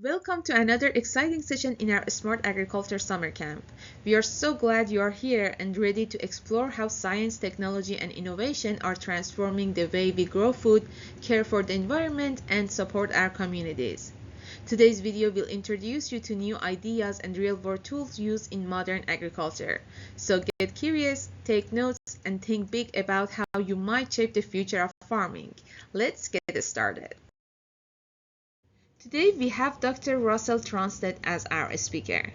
Welcome to another exciting session in our Smart Agriculture Summer Camp. We are so glad you are here and ready to explore how science, technology, and innovation are transforming the way we grow food, care for the environment, and support our communities. Today's video will introduce you to new ideas and real-world tools used in modern agriculture. So get curious, take notes, and think big about how you might shape the future of farming. Let's get started. Today we have Dr. Russell Tronstad as our speaker.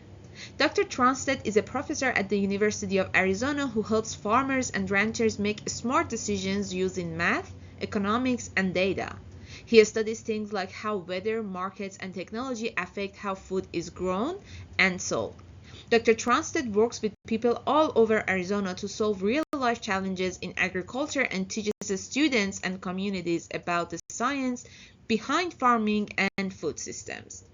Dr. Tronstad is a professor at the University of Arizona who helps farmers and ranchers make smart decisions using math, economics, and data. He studies things like how weather, markets, and technology affect how food is grown and sold. Dr. Tronstad works with people all over Arizona to solve real-life challenges in agriculture and teaches students and communities about the science behind farming and food systems.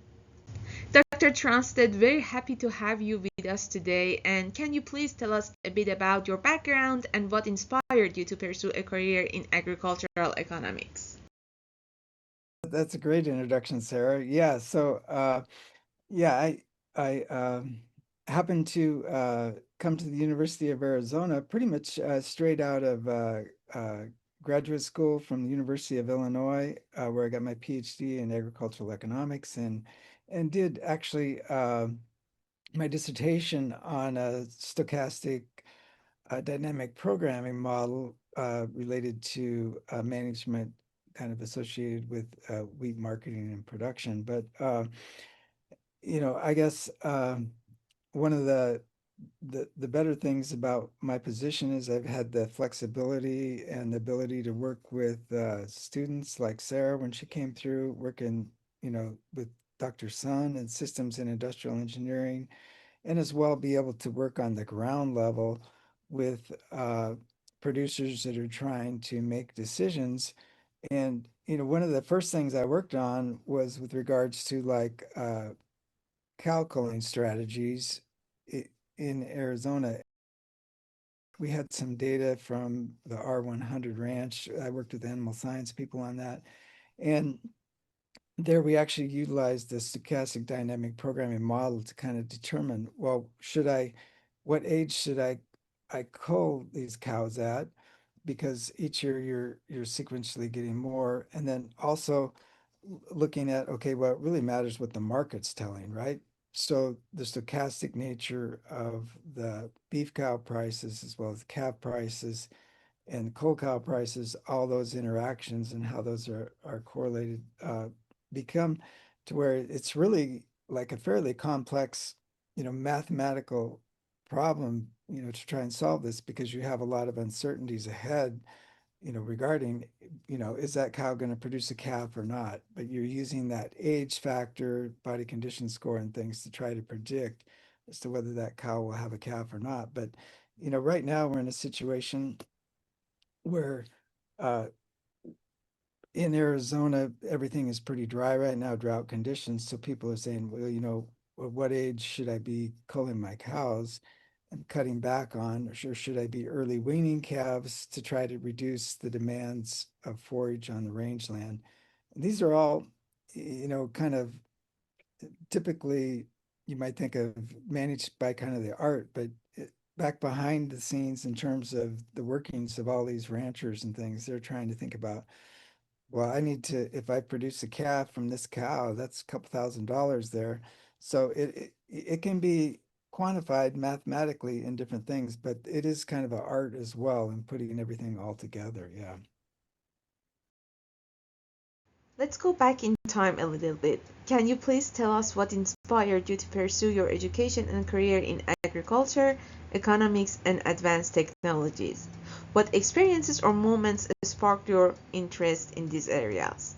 Dr. Tronstad, very happy to have you with us today. And can you please tell us a bit about your background and what inspired you to pursue a career in agricultural economics? That's a great introduction, Sarah. Yeah, I happened to come to the University of Arizona pretty much straight out of graduate school from the University of Illinois, where I got my PhD in agricultural economics and did actually my dissertation on a stochastic dynamic programming model related to management kind of associated with wheat marketing and production. But I guess one of the better things about my position is I've had the flexibility and the ability to work with students like Sarah when she came through, working, with Dr. Sun and systems and industrial engineering, and as well be able to work on the ground level with producers that are trying to make decisions. And one of the first things I worked on was with regards to like cow culling strategies in Arizona. We had some data from the R100 ranch. I worked with animal science people on that. And there we actually utilized the stochastic dynamic programming model to kind of determine, well, what age should I cull these cows at? Because each year you're sequentially getting more. And then also looking at, okay, well, it really matters what the market's telling, right? So the stochastic nature of the beef cow prices as well as calf prices and cold cow prices, all those interactions and how those are correlated become to where it's really like a fairly complex, mathematical problem, to try and solve this because you have a lot of uncertainties ahead, regarding, is that cow going to produce a calf or not? But you're using that age factor, body condition score, and things to try to predict as to whether that cow will have a calf or not. But, right now we're in a situation where uh, in Arizona, everything is pretty dry right now, drought conditions. So people are saying, well, what age should I be culling my cows and cutting back on? Or should I be early weaning calves to try to reduce the demands of forage on the rangeland? And these are all, kind of typically you might think of managed by kind of the art, but back behind the scenes in terms of the workings of all these ranchers and things, they're trying to think about, well, I need to, if I produce a calf from this cow, that's a couple $1,000s there. So it can be quantified mathematically in different things, but it is kind of an art as well in putting everything all together. Yeah. Let's go back in time a little bit. Can you please tell us what inspired you to pursue your education and career in agriculture, economics, and advanced technologies? What experiences or moments sparked your interest in these areas?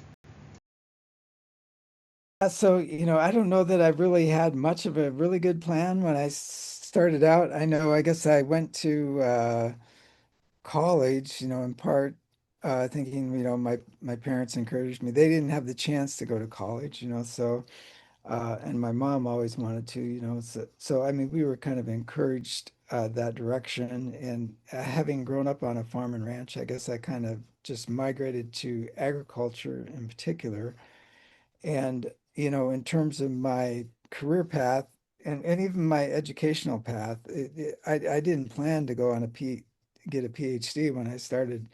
So, I don't know that I really had much of a really good plan when I started out. I know, I guess I went to college, in part thinking, my parents encouraged me. They didn't have the chance to go to college, so and my mom always wanted to, so I mean, we were kind of encouraged that direction. And having grown up on a farm and ranch, I guess I kind of just migrated to agriculture in particular. And in terms of my career path and even my educational path, I didn't plan to go on get a PhD when I started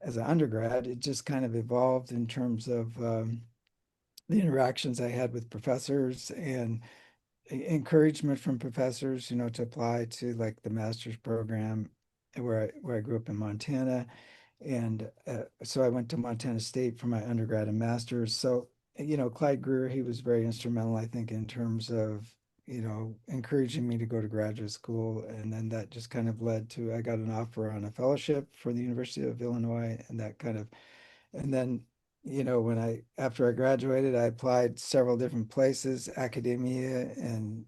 as an undergrad. It just kind of evolved in terms of the interactions I had with professors and encouragement from professors, to apply to like the master's program where I grew up in Montana. And so I went to Montana State for my undergrad and master's. So, Clyde Greer, he was very instrumental, I think, in terms of, encouraging me to go to graduate school. And then that just kind of led to, I got an offer on a fellowship for the University of Illinois, and that kind of, and then, after I graduated, I applied several different places, academia and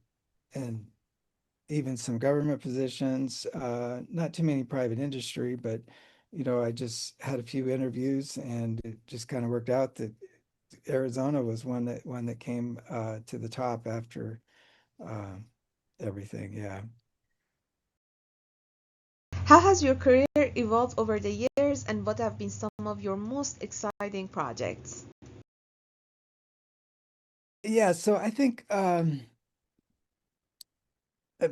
even some government positions, not too many private industry, but I just had a few interviews and it just kind of worked out that Arizona was one that came to the top after uh, everything. Yeah. How has your career evolved over the years, and what have been some of your most exciting projects? Yeah, so I think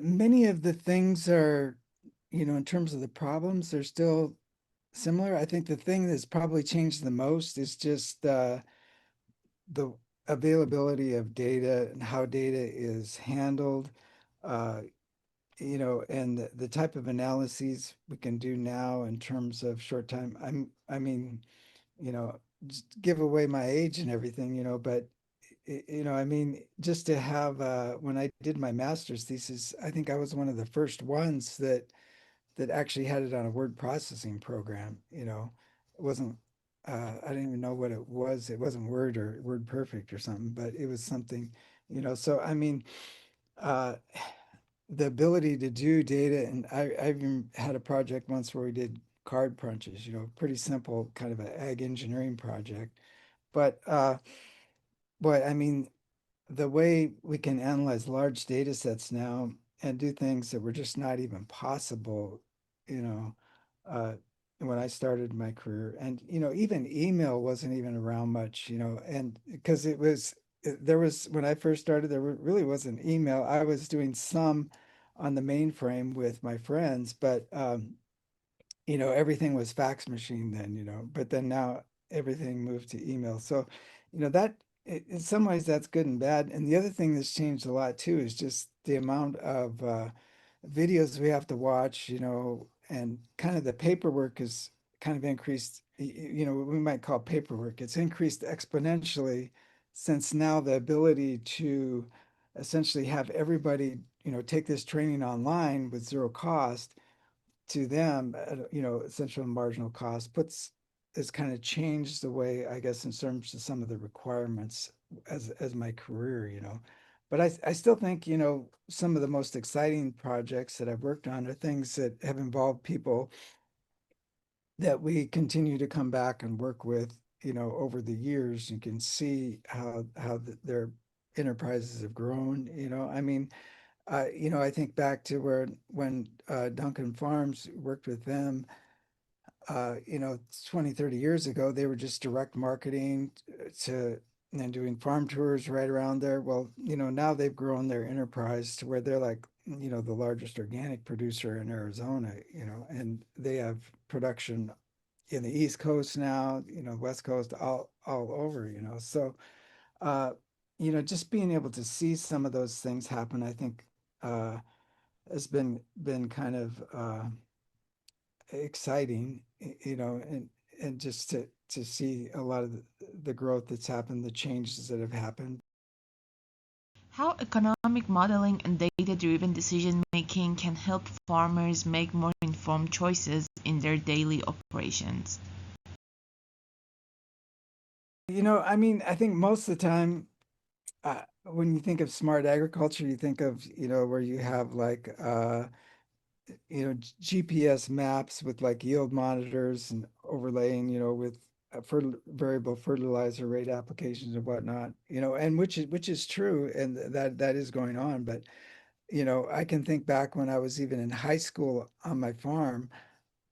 many of the things are, in terms of the problems, they're still similar. I think the thing that's probably changed the most is just the availability of data and how data is handled, uh, and the type of analyses we can do now in terms of short time. I mean, just give away my age and everything, but I mean, just to have when I did my master's thesis, I think I was one of the first ones that actually had it on a word processing program. It wasn't, I didn't even know what it was. It wasn't Word or Word Perfect or something, but it was something, so I mean, uh, the ability to do data, and I even had a project once where we did card punches, pretty simple kind of an ag engineering project. But boy, I mean, the way we can analyze large data sets now and do things that were just not even possible, you know, uh, when I started my career. And, even email wasn't even around much, and because there was, when I first started, really wasn't email. I was doing some on the mainframe with my friends, but everything was fax machine then, but then now everything moved to email. So, that in some ways that's good and bad. And the other thing that's changed a lot too is just the amount of videos we have to watch, and kind of the paperwork is kind of increased, what we might call paperwork. It's increased exponentially since now the ability to essentially have everybody, take this training online with zero cost to them at, essential marginal cost puts has kind of changed the way, I guess, in terms of some of the requirements as my career, But I still think, some of the most exciting projects that I've worked on are things that have involved people that we continue to come back and work with, over the years. You can see how their enterprises have grown, I mean, I think back to where when Duncan Farms worked with them, 20, 30 years ago, they were just direct marketing to and doing farm tours right around there. Well, now they've grown their enterprise to where they're like, the largest organic producer in Arizona, and they have production in the East Coast now, West Coast, all over, So, uh, just being able to see some of those things happen, I think, uh, has been kind of exciting, and just to see a lot of the growth that's happened, the changes that have happened. How economic modeling and data-driven decision making can help farmers make more informed choices in their daily operations. I mean, I think most of the time, when you think of smart agriculture, you think of, where you have like, GPS maps with like yield monitors and overlaying, with variable fertilizer rate applications and whatnot, and which is true, and that is going on. But I can think back when I was even in high school on my farm.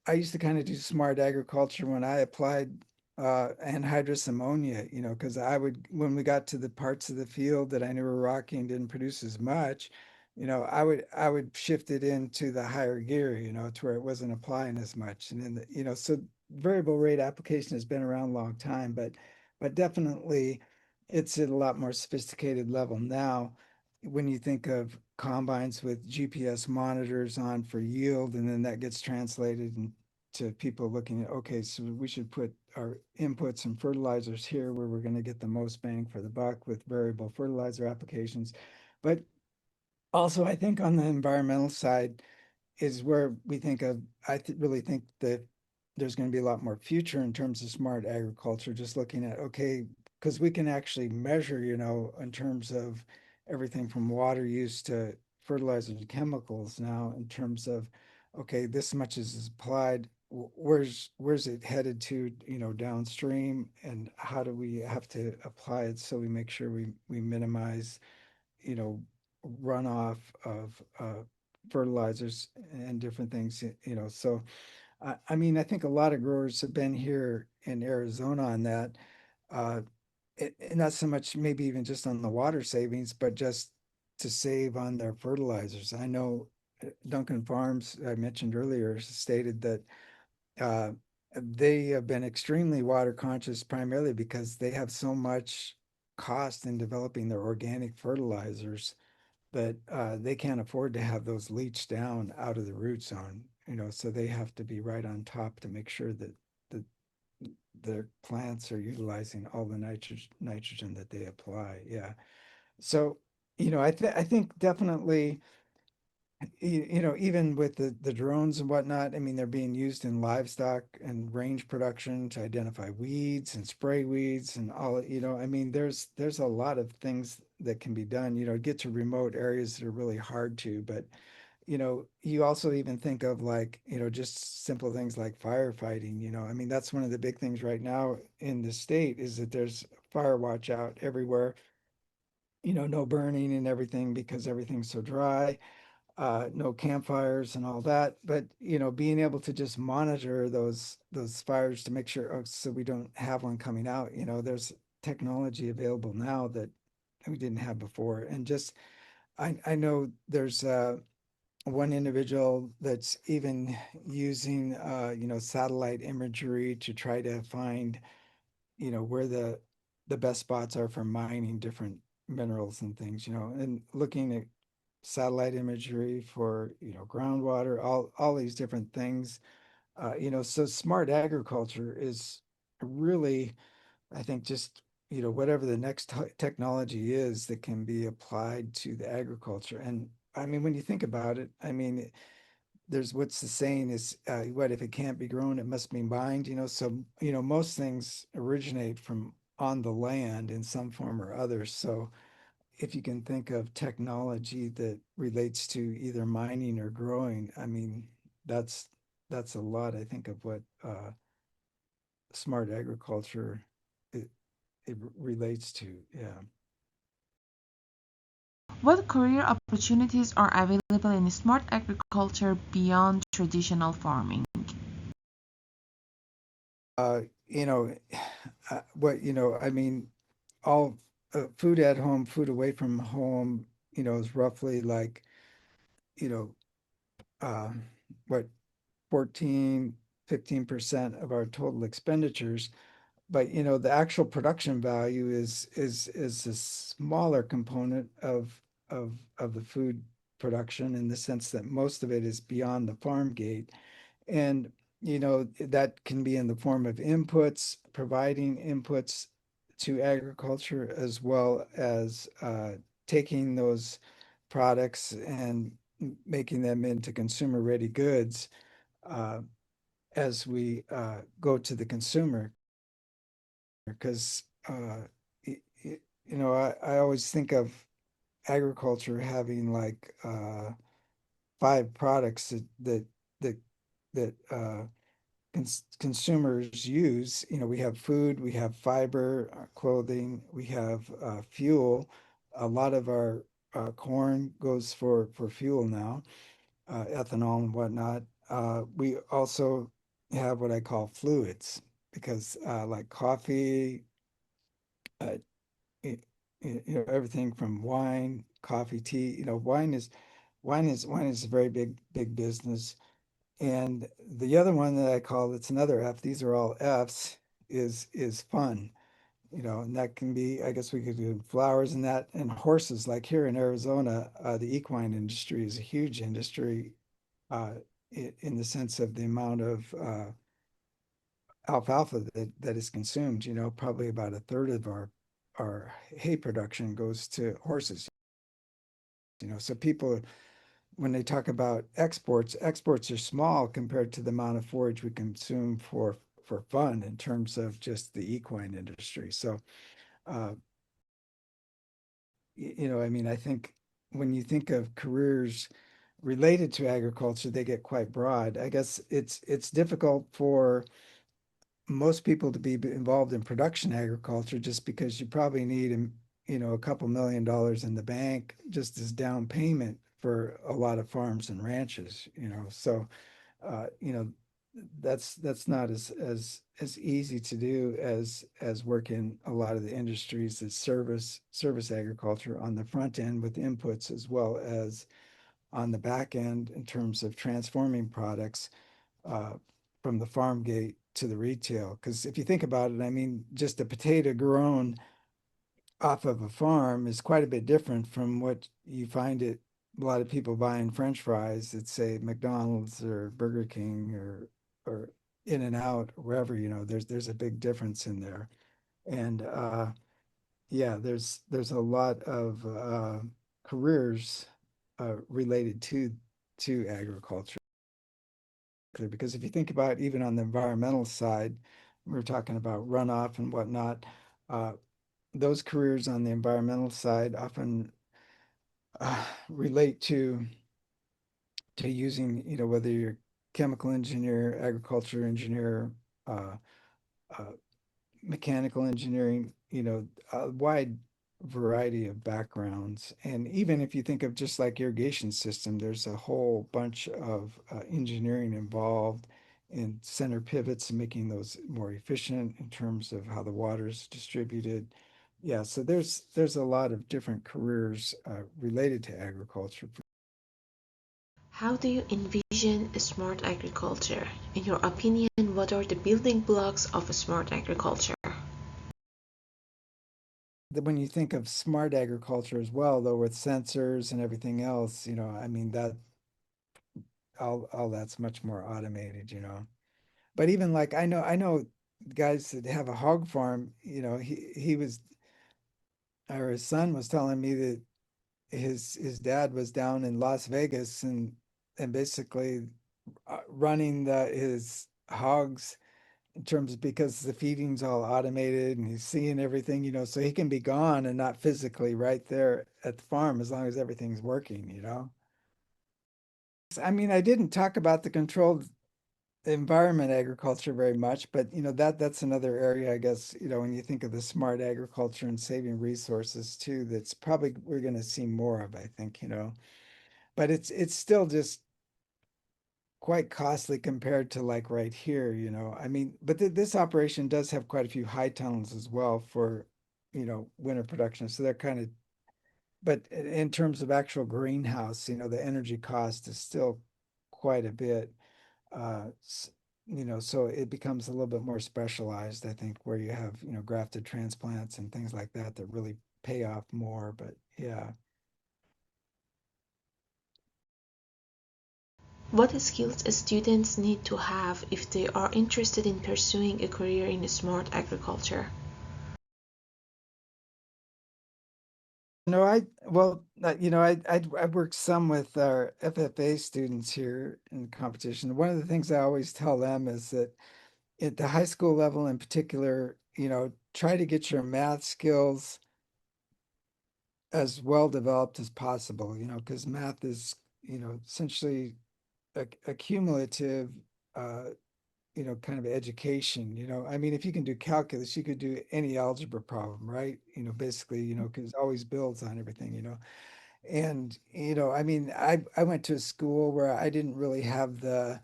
I used to kind of do smart agriculture when I applied. anhydrous ammonia, because I would, when we got to the parts of the field that I knew were rocky and didn't produce as much, I would shift it into the higher gear, to where it wasn't applying as much. And then, so variable rate application has been around a long time, but definitely it's at a lot more sophisticated level now. When you think of combines with GPS monitors on for yield, and then that gets translated to people looking at, okay, so we should put our inputs and fertilizers here where we're going to get the most bang for the buck with variable fertilizer applications. But also, I think on the environmental side, is where we think of, really think that there's going to be a lot more future in terms of smart agriculture, just looking at, okay, because we can actually measure, in terms of everything from water use to fertilizer to chemicals now, in terms of, okay, this much is applied, where's it headed to, downstream, and how do we have to apply it so we make sure we minimize, you know, runoff of fertilizers and different things, So, I mean, I think a lot of growers have been here in Arizona on that. Uh, Not so much maybe even just on the water savings, but just to save on their fertilizers. I know Duncan Farms, I mentioned earlier, stated that uh, they have been extremely water conscious primarily because they have so much cost in developing their organic fertilizers that they can't afford to have those leached down out of the root zone, so they have to be right on top to make sure that the their plants are utilizing all the nitrogen that they apply. Yeah. So, I think definitely, even with the drones and whatnot, I mean, they're being used in livestock and range production to identify weeds and spray weeds and all, I mean, there's a lot of things that can be done, get to remote areas that are really hard to, but you also even think of, like, just simple things like firefighting, I mean, that's one of the big things right now in the state is that there's fire watch out everywhere, no burning and everything because everything's so dry, no campfires and all that. But being able to just monitor those fires to make sure, so we don't have one coming out. There's technology available now that we didn't have before. And just I know there's one individual that's even using satellite imagery to try to find where the best spots are for mining different minerals and things, and looking at satellite imagery for groundwater, all these different things. So smart agriculture is really, I think, just whatever the next technology is that can be applied to the agriculture. And I mean, when you think about it, I mean, there's what's the saying is, what if it can't be grown, it must be mined. So most things originate from on the land in some form or other. So if you can think of technology that relates to either mining or growing, I mean, that's that's a lot, I think, of what smart agriculture it, it relates to. Yeah. What career opportunities are available in smart agriculture beyond traditional farming? You know, I mean, all food at home, food away from home, is roughly like, you know, uh, what, 14, 15% of our total expenditures. But the actual production value is a smaller component of the food production, in the sense that most of it is beyond the farm gate. And that can be in the form of inputs, providing inputs to agriculture, as well as taking those products and making them into consumer ready goods, uh, as we go to the consumer. Because I always think of agriculture having like five products that that consumers use. We have food, we have fiber, clothing, we have fuel. A lot of our corn goes for fuel now, ethanol and whatnot. We also have what I call fluids. because like coffee, uh, it, everything from wine, coffee, tea, wine is a very big business. And the other one that I call, it's another F, these are all F's, is fun. And that can be, I guess we could do flowers and that, and horses. Like here in Arizona, the equine industry is a huge industry, uh, in the sense of the amount of alfalfa that is consumed. Probably about a third of our hay production goes to horses. So people, when they talk about exports are small compared to the amount of forage we consume for fun in terms of just the equine industry. So, uh, I mean, I think when you think of careers related to agriculture, they get quite broad. I guess it's difficult for most people to be involved in production agriculture just because you probably need a couple $1 million in the bank just as down payment for a lot of farms and ranches. So you know that's not as easy to do as work in a lot of the industries that service agriculture on the front end with inputs as well as on the back end in terms of transforming products uh, from the farm gate to the retail. Because if you think about it, I mean, just a potato grown off of a farm is quite a bit different from what you find it a lot of people buying French fries at say McDonald's or Burger King or In and Out or wherever, there's a big difference in there. And yeah, there's a lot of careers related to agriculture. Because if you think about even on the environmental side, we are talking about runoff and whatnot. Uh, those careers on the environmental side often relate to using, whether you're chemical engineer, agriculture engineer, uh, uh, mechanical engineering, a wide variety of backgrounds. And even if you think of just like irrigation system, there's a whole bunch of engineering involved in center pivots and making those more efficient in terms of how the water is distributed. Yeah, so there's a lot of different careers related to agriculture. How do you envision a smart agriculture? In your opinion, what are the building blocks of a smart agriculture? When you think of smart agriculture as well, though, with sensors and everything else, I mean that all that's much more automated. But even like I know guys that have a hog farm, he was or his son was telling me that his dad was down in Las Vegas and basically running his hogs in terms of because the feeding's all automated and he's seeing everything, so he can be gone and not physically right there at the farm as long as everything's working. I mean, I didn't talk about the controlled environment agriculture very much, but that's another area, I guess, when you think of the smart agriculture and saving resources too, that's probably we're going to see more of, I think. But it's still just quite costly compared to like right here. I mean, but this operation does have quite a few high tunnels as well for, winter production. So they're kind of, but in terms of actual greenhouse, the energy cost is still quite a bit. Uh, so it becomes a little bit more specialized, I think, where you have, grafted transplants and things like that really pay off more. But yeah. What skills students need to have if they are interested in pursuing a career in smart agriculture? No, I worked some with our FFA students here in competition. One of the things I always tell them is that at the high school level in particular, try to get your math skills as well developed as possible, because math is, essentially a cumulative, uh, kind of education. I mean, if you can do calculus, you could do any algebra problem, right? Basically, because it always builds on everything. And, I mean, I went to a school where I didn't really have the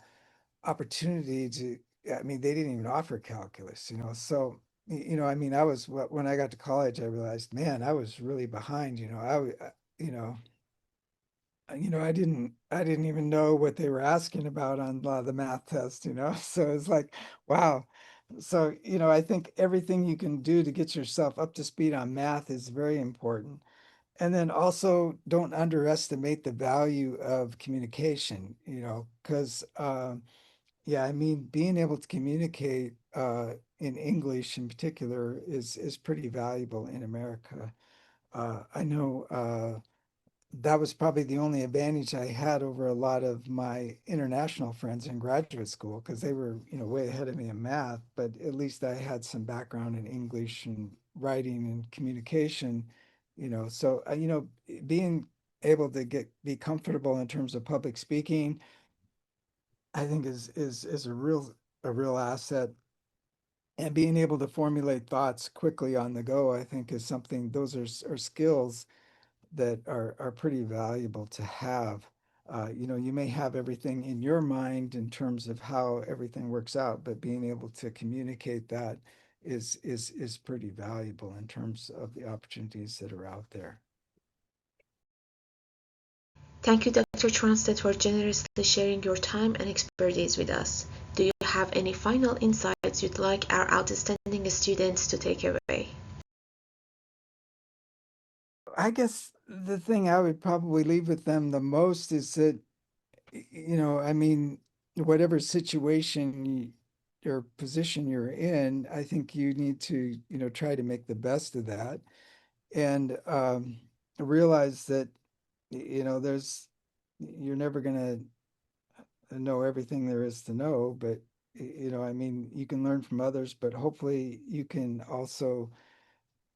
opportunity to I mean, they didn't even offer calculus, you know. So, you know, I mean, when I got to college, I realized, man, I was really behind, you know. You know, I didn't even know what they were asking about on a lot of the math tests, you know. So it's like, wow. So, you know, I think everything you can do to get yourself up to speed on math is very important. And then also don't underestimate the value of communication, you know, because yeah, I mean, being able to communicate in English in particular is pretty valuable in America. I know that was probably the only advantage I had over a lot of my international friends in graduate school because they were, you know, way ahead of me in math, but at least I had some background in English and writing and communication, you know. So, you know, being able to be comfortable in terms of public speaking, I think is a real asset. And being able to formulate thoughts quickly on the go, I think is something, those are skills that are pretty valuable to have. You know, you may have everything in your mind in terms of how everything works out, but being able to communicate that is pretty valuable in terms of the opportunities that are out there. Thank you, Dr. Tronstad, for generously sharing your time and expertise with us. Do you have any final insights you'd like our outstanding students to take away? I guess the thing I would probably leave with them the most is that, you know, I mean, whatever situation or position you're in, I think you need to, you know, try to make the best of that and realize that, you know, you're never going to know everything there is to know, but, you know, I mean, you can learn from others, but hopefully you can also,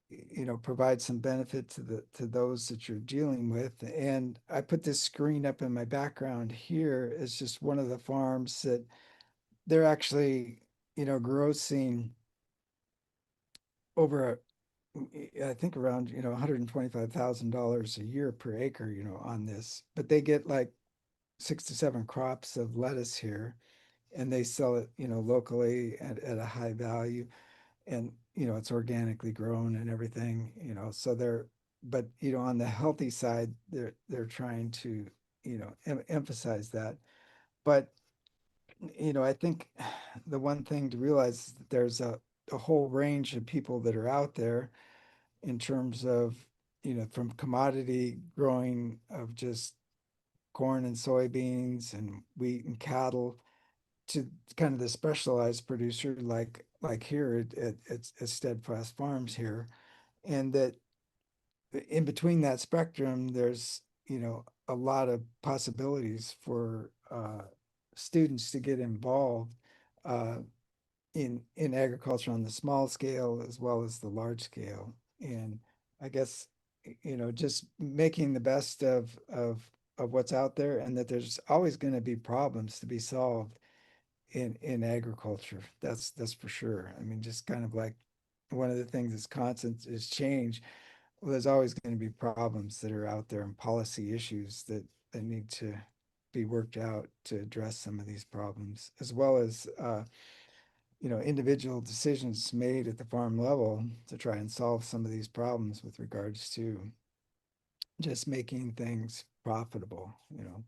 you know, provide some benefit to those that you're dealing with. And I put this screen up in my background here. It's just one of the farms that they're actually, you know, grossing over I think around, you know, $125,000 a year per acre, you know, on this. But they get like 6 to 7 crops of lettuce here, and they sell it, you know, locally at a high value. And, you know, it's organically grown and everything, you know. So but you know, on the healthy side, they're trying to, you know, emphasize that. But you know, I think the one thing to realize is that there's a whole range of people that are out there in terms of, you know, from commodity growing of just corn and soybeans and wheat and cattle to kind of the specialized producer like here at Steadfast Farms here. And that in between that spectrum, there's, you know, a lot of possibilities for students to get involved uh, in agriculture on the small scale as well as the large scale. And I guess, you know, just making the best of what's out there, and that there's always going to be problems to be solved in agriculture. That's for sure. I mean, just kind of like one of the things that's constant is change. Well, there's always going to be problems that are out there and policy issues that need to be worked out to address some of these problems, as well as you know, individual decisions made at the farm level to try and solve some of these problems with regards to just making things profitable, you know.